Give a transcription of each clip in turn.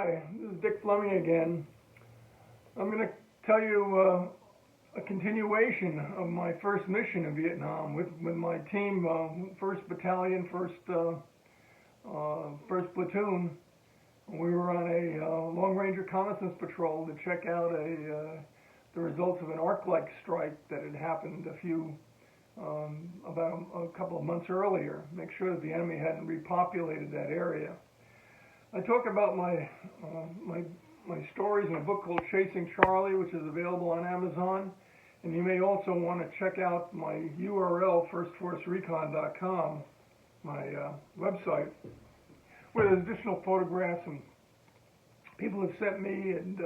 Hi, this is Dick Fleming again. I'm going to tell you a continuation of my first mission in Vietnam with my team, 1st Battalion, 1st Platoon. We were on a long-range reconnaissance patrol to check out the results of an arc-like strike that had happened about a couple of months earlier. Make sure that the enemy hadn't repopulated that area. I talk about my stories in a book called Chasing Charlie, which is available on Amazon. And you may also want to check out my URL, firstforcerecon.com, my website, where there's additional photographs and people have sent me and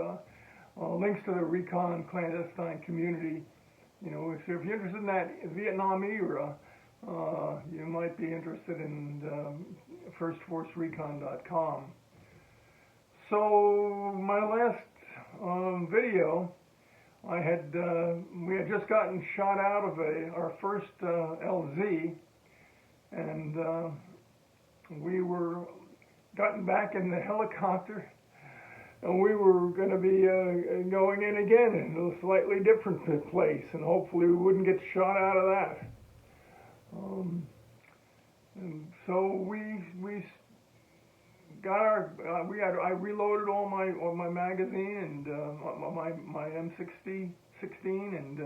links to the recon clandestine community. You know, if you're interested in that Vietnam era, you might be interested in firstforcerecon.com. So my last video, we had just gotten shot out of our first LZ, and we were gotten back in the helicopter, and we were going to be going in again in a slightly different place, and hopefully we wouldn't get shot out of that. And so we got I reloaded all my magazine and my M16, and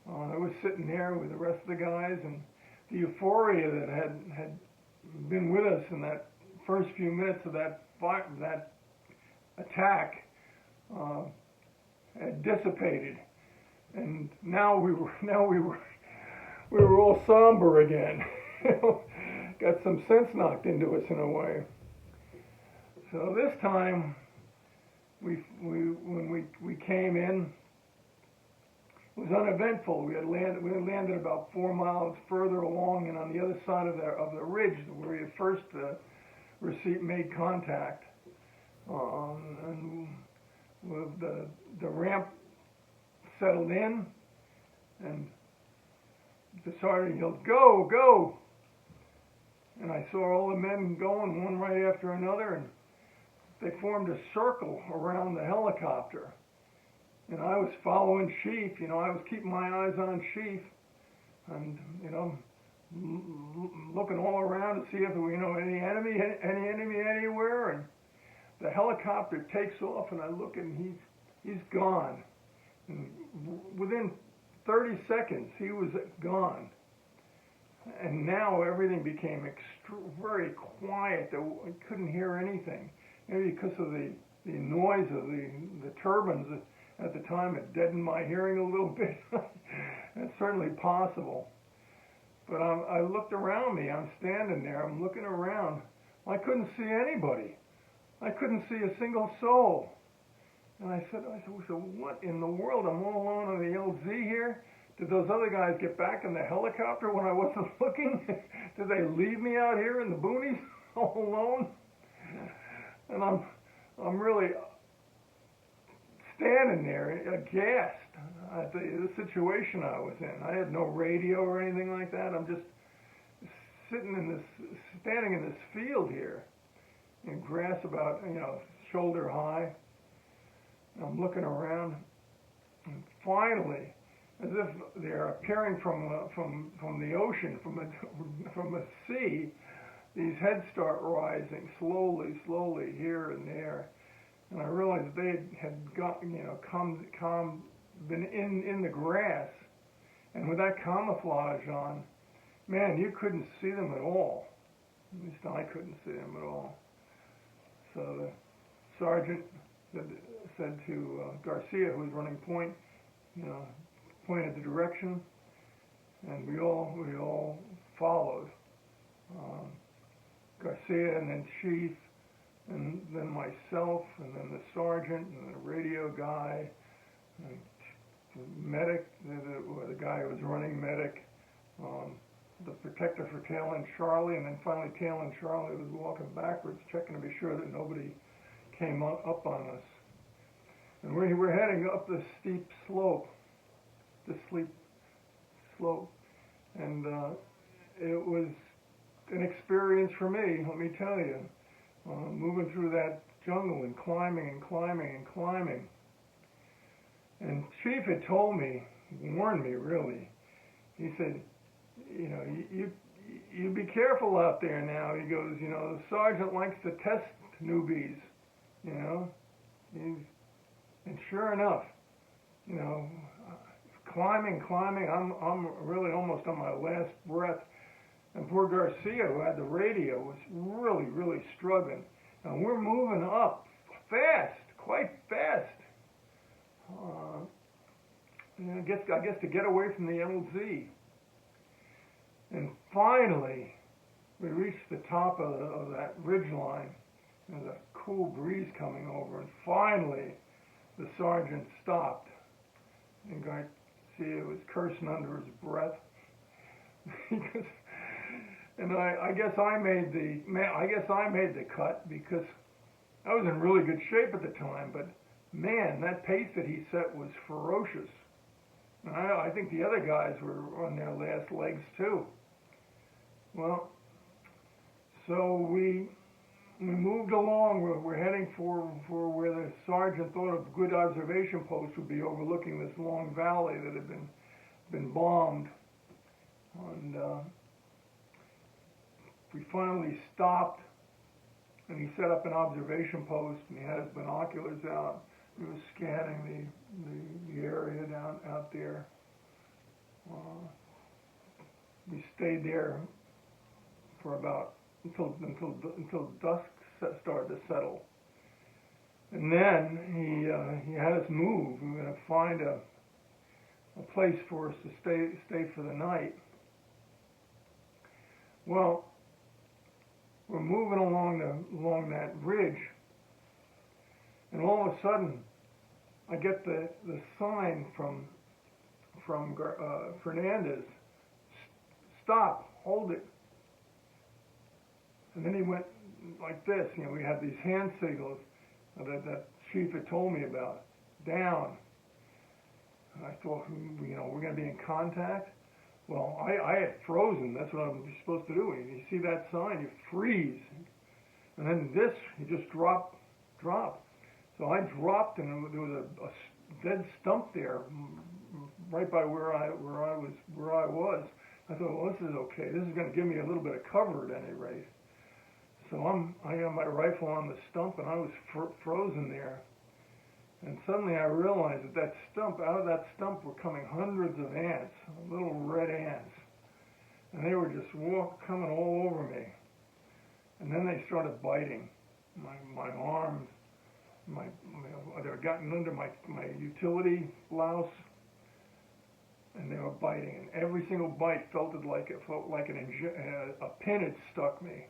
I was sitting there with the rest of the guys, and the euphoria that had been with us in that first few minutes of that attack had dissipated, and now we were all somber again. Got some sense knocked into us in a way. So this time, when we came in, it was uneventful. We had landed about 4 miles further along, and on the other side of the ridge where we had first made contact. And with the ramp settled in, and the sergeant yelled, "Go, go!" And I saw all the men going one right after another, and they formed a circle around the helicopter. And I was following Chief. You know, I was keeping my eyes on Chief, and looking all around to see if any enemy anywhere. And the helicopter takes off, and I look, and he's gone. And within 30 seconds, he was gone. And now everything became very quiet. I couldn't hear anything, maybe because of the noise of the turbines. At the time, it deadened my hearing a little bit. That's certainly possible. But I looked around me. I'm standing there. I'm looking around. I couldn't see anybody. I couldn't see a single soul. And I said, so what in the world? I'm all alone on the LZ here? Did those other guys get back in the helicopter when I wasn't looking? Did they leave me out here in the boonies all alone? And I'm really standing there aghast at the situation I was in. I had no radio or anything like that. I'm just standing in this field here, in grass about shoulder high. I'm looking around, and finally, as if they're appearing from the ocean, from the sea, these heads start rising slowly here and there, and I realized they had been in the grass, and with that camouflage on, man, you couldn't see them at all. At least I couldn't see them at all. So the sergeant said to Garcia, who was running point, pointed the direction, and we all followed. Garcia, and then Chief, and then myself, and then the sergeant, and the radio guy, and the medic, the guy who was running medic, the protector for Tail End Charlie, and then finally Tail End Charlie was walking backwards, checking to be sure that nobody came up on us. And we're heading up this steep slope, and it was an experience for me, let me tell you. moving through that jungle and climbing and climbing and climbing. And Chief had told me, warned me really. He said, you know, you be careful out there now. He goes, you know, the sergeant likes to test newbies, you know. And sure enough, you know, climbing, I'm really almost on my last breath. And poor Garcia, who had the radio, was really struggling. And we're moving up fast, quite fast. I guess to get away from the LZ. And finally, we reached the top of that ridge line. There's a cool breeze coming over, and finally, the sergeant stopped. And Garcia was cursing under his breath. And I guess I made the cut because I was in really good shape at the time. But man, that pace that he set was ferocious. And I think the other guys were on their last legs too. Well, so we moved along. We're heading for where the sergeant thought a good observation post would be, overlooking this long valley that had been bombed. And we finally stopped, and he set up an observation post, and he had his binoculars out. He was scanning the area out there. We stayed there for about until dusk started to settle, and then he had us move. We were going to find a place for us to stay for the night. Well, we're moving along that ridge, and all of a sudden, I get the sign from Fernandez, stop, hold it. And then he went like this. You know, we had these hand signals that Chief had told me about, down. And I thought, you know, we're going to be in contact. Well, I had frozen. That's what I'm supposed to do. You see that sign, you freeze. And then he just dropped. So I dropped, and there was a dead stump there, right by where I was. I thought, well, this is okay. This is going to give me a little bit of cover at any rate. So I had my rifle on the stump, and I was frozen there. And suddenly I realized out of that stump were coming hundreds of ants, little red ants. And they were just coming all over me. And then they started biting my arms. They were gotten under my utility blouse, and they were biting. And every single bite felt like a pin had stuck me.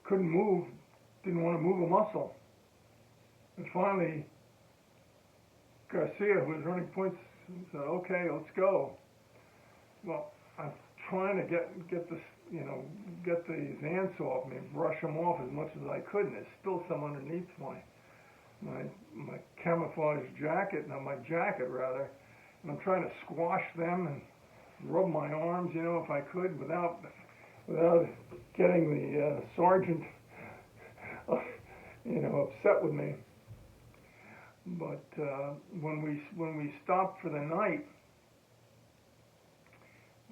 Couldn't move. Didn't want to move a muscle. And finally, Garcia, who was running points, said, "Okay, let's go." Well, I'm trying to get these ants off me, brush them off as much as I could, and there's still some underneath my camouflage jacket, my jacket rather, and I'm trying to squash them and rub my arms, you know, if I could, without getting the sergeant upset with me. But when we stopped for the night,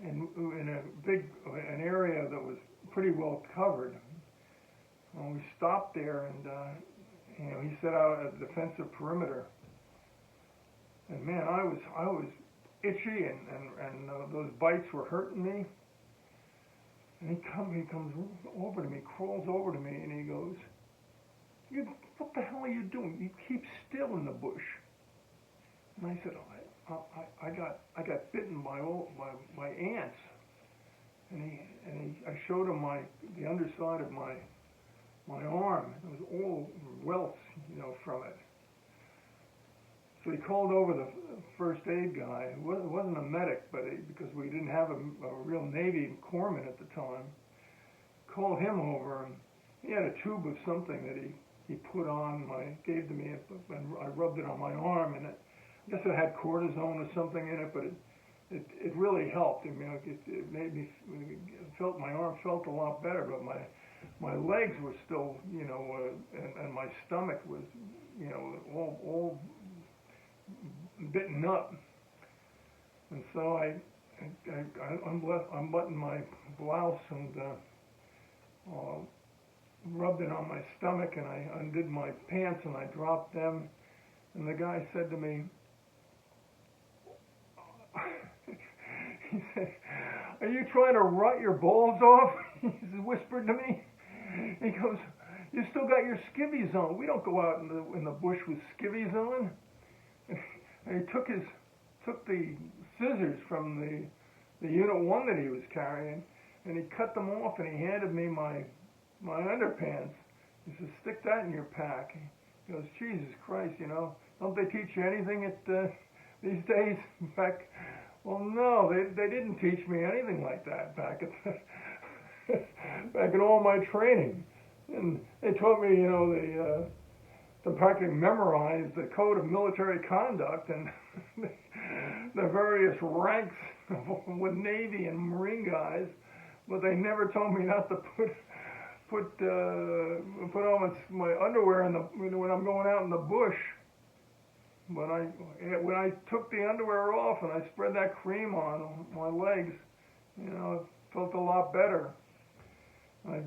and in an area that was pretty well covered, we stopped there, and he set out a defensive perimeter. And man, I was itchy, and those bites were hurting me. And he comes over to me, crawls over to me, and he goes, "What the hell are you doing? You keep still in the bush." And I said, I got bitten by ants. And I showed him the underside of my arm. It was all welts, you know, from it. So he called over the first aid guy. It wasn't a medic, but because we didn't have a real Navy corpsman at the time, called him over, and he had a tube of something that he put on, gave to me, and I rubbed it on my arm, and I guess it had cortisone or something in it, but it really helped. I mean, it made me felt my arm felt a lot better, but my legs were still, and my stomach was, all bitten up. And so I unbuttoned my blouse and rubbed it on my stomach, and I undid my pants and I dropped them. And the guy said to me, he said, "Are you trying to rot your balls off?" He whispered to me. He goes, "You still got your skivvies on. We don't go out in the bush with skivvies on." And he took the scissors from the Unit 1 that he was carrying, and he cut them off, and he handed me my underpants. He says, "Stick that in your pack." He goes, "Jesus Christ, don't they teach you anything at these days?" In fact, well, no, they didn't teach me anything like that back in all my training. And they taught me, to practically memorize the code of military conduct and the various ranks with Navy and Marine guys, but they never told me not to put on my underwear when I'm going out in the bush. But when I took the underwear off and I spread that cream on my legs, it felt a lot better. I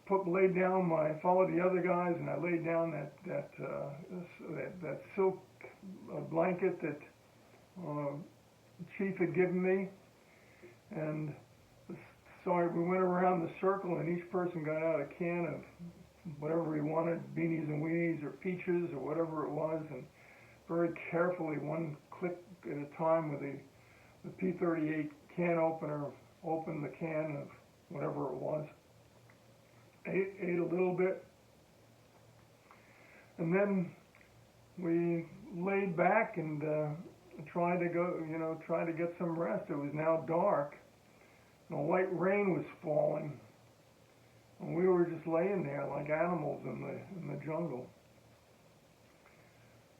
followed the other guys, and I laid down that silk blanket that Chief had given me, and so we went around the circle, and each person got out a can of whatever he wanted, beanies and weenies or peaches or whatever it was, and very carefully, one click at a time with the P38 can opener, opened the can of whatever it was, ate a little bit, and then we laid back and tried to get some rest. It was now dark, and a light rain was falling, and we were just laying there like animals in the jungle.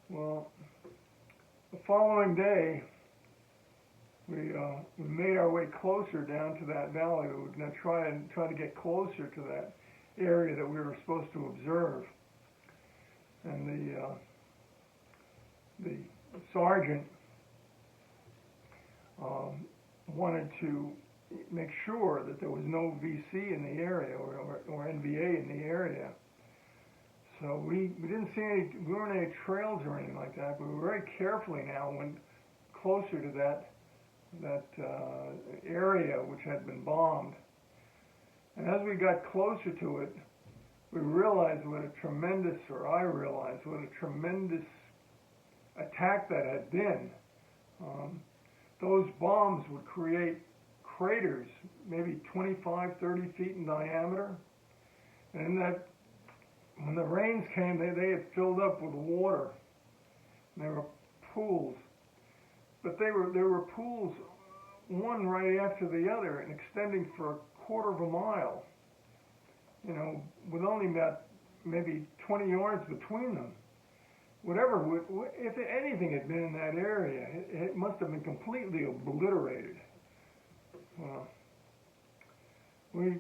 Well, the following day, we made our way closer down to that valley. We were going to try to get closer to that area that we were supposed to observe. And the sergeant wanted to make sure that there was no VC in the area or NVA in the area. So we didn't see we weren't any trails or anything like that, but we very carefully now went closer to that area which had been bombed. And as we got closer to it, I realized what a tremendous attack that had been. Those bombs would create craters, maybe 25, 30 feet in diameter. And when the rains came, they had filled up with water. And there were pools. But there were pools, one right after the other, and extending for a quarter of a mile, with only about maybe 20 yards between them. If anything had been in that area, it must have been completely obliterated. We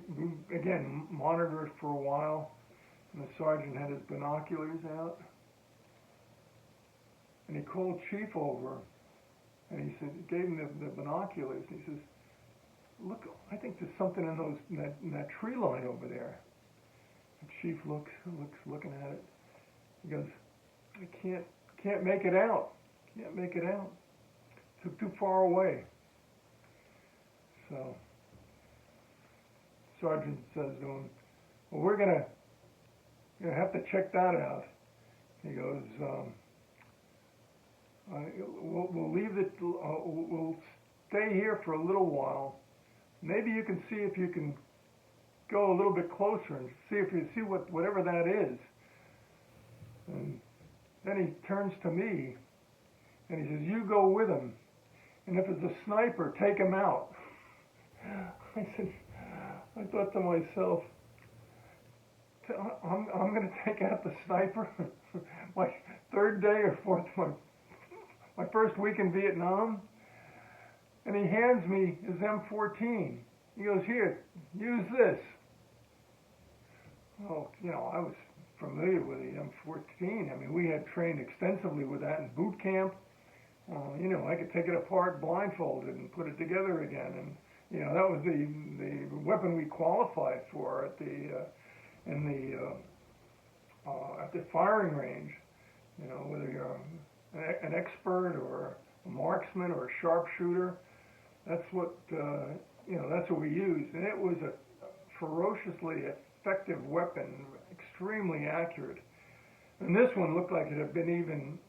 again monitored for a while, and the sergeant had his binoculars out, and he called Chief over, and he said, gave him the binoculars, and he says, "Look, I think there's something in that tree line over there." The Chief looks looking at it. He goes, "I can't make it out. Can't make it out. Too far away." So Sergeant says to him, "Well, we're gonna have to check that out." He goes, "We'll leave it. We'll stay here for a little while. Maybe you can see if you can go a little bit closer and see if you see whatever that is." And then he turns to me and he says, "You go with him, and if it's a sniper, take him out." I thought to myself, I'm going to take out the sniper? My third day or fourth, my first week in Vietnam? and he hands me his M14. He goes, "Here, use this." Well, I was familiar with the M14. I mean, we had trained extensively with that in boot camp. I could take it apart blindfolded and put it together again, and that was the weapon we qualified for at the firing range. Whether you're an expert or a marksman or a sharpshooter, that's what that's what we used, and it was a ferociously effective weapon, extremely accurate. And this one looked like it had been even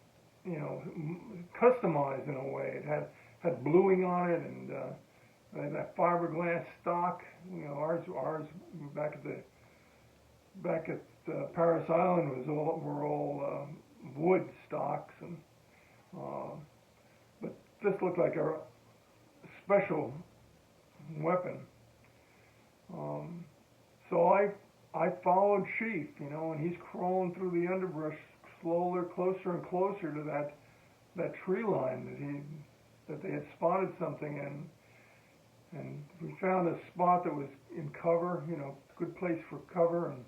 customized in a way. It had bluing on it, and that fiberglass stock. Ours back at Paris Island were all wood stocks, and but this looked like a special weapon. So I followed Chief, and he's crawling through the underbrush, closer and closer to that tree line that they had spotted something in, and we found a spot that was in cover, good place for cover, and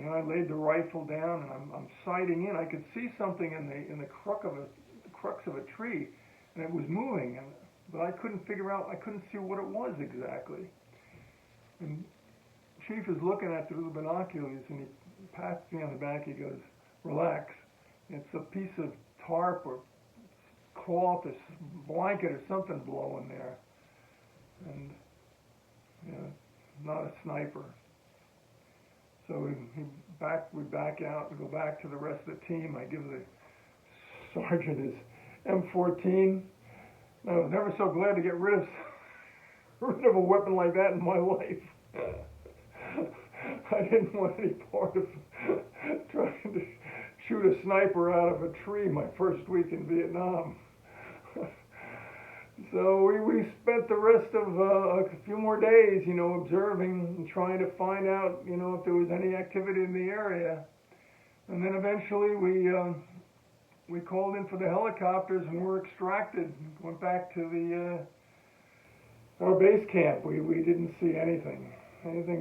I laid the rifle down, and I'm sighting in. I could see something in the crux of a tree, and it was moving, but I couldn't see what it was exactly. And Chief is looking at through the binoculars, and he pats me on the back. He goes, "Relax. It's a piece of tarp or cloth or blanket or something blowing there, and not a sniper." So we back out and go back to the rest of the team. I give the sergeant his M14. I was never so glad to get rid of a weapon like that in my life. I didn't want any part of trying to shoot a sniper out of a tree my first week in Vietnam. So we spent the rest of a few more days, observing and trying to find out, if there was any activity in the area. And then eventually we called in for the helicopters and were extracted. Went back to our base camp. We didn't see anything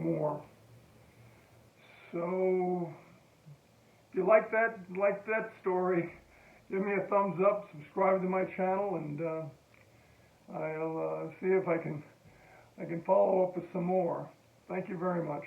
more. So if you like that story, give me a thumbs up, subscribe to my channel, and I'll see if I can follow up with some more. Thank you very much.